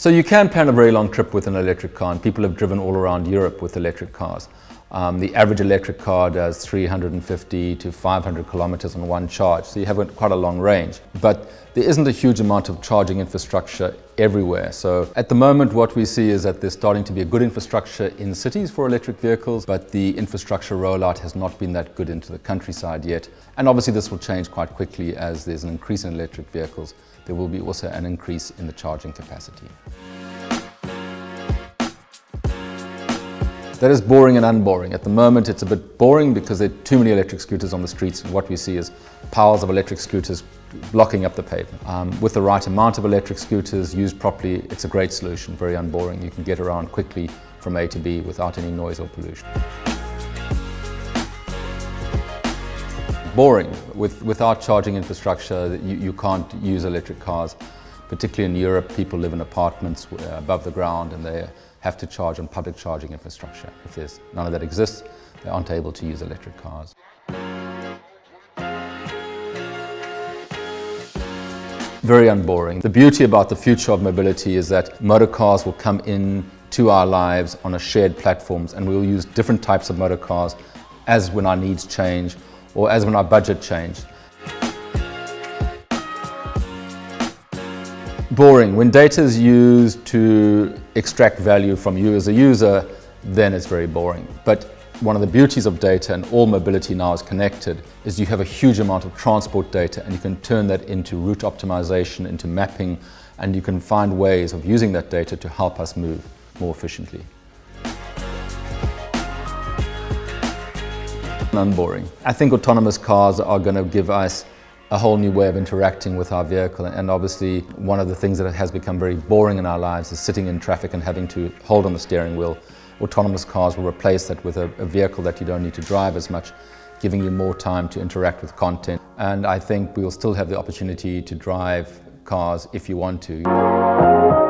So you can plan a very long trip with an electric car, and people have driven all around Europe with electric cars. The average electric car does 350 to 500 kilometers on one charge, so you have quite a long range. But there isn't a huge amount of charging infrastructure everywhere. So at the moment what we see is that there's starting to be a good infrastructure in cities for electric vehicles, but the infrastructure rollout has not been that good into the countryside yet. And obviously this will change quite quickly as there's an increase in electric vehicles. There will be also an increase in the charging capacity. That is boring and unboring. At the moment it's a bit boring because there are too many electric scooters on the streets, and what we see is piles of electric scooters blocking up the pavement. With the right amount of electric scooters used properly, it's a great solution, very unboring. You can get around quickly from A to B without any noise or pollution. Boring. Without charging infrastructure, you can't use electric cars. Particularly in Europe, people live in apartments above the ground and they have to charge on public charging infrastructure. If there's none of that exists, they aren't able to use electric cars. Very unboring. The beauty about the future of mobility is that motor cars will come in to our lives on a shared platforms, and we'll use different types of motor cars as when our needs change or as when our budget change. Boring. When data is used to extract value from you as a user, then it's very boring. But one of the beauties of data, and all mobility now is connected, is you have a huge amount of transport data and you can turn that into route optimization, into mapping, and you can find ways of using that data to help us move more efficiently. Unboring. I think autonomous cars are going to give us a whole new way of interacting with our vehicle, and obviously one of the things that has become very boring in our lives is sitting in traffic and having to hold on the steering wheel. Autonomous cars will replace that with a vehicle that you don't need to drive as much, giving you more time to interact with content. And I think we'll still have the opportunity to drive cars if you want to.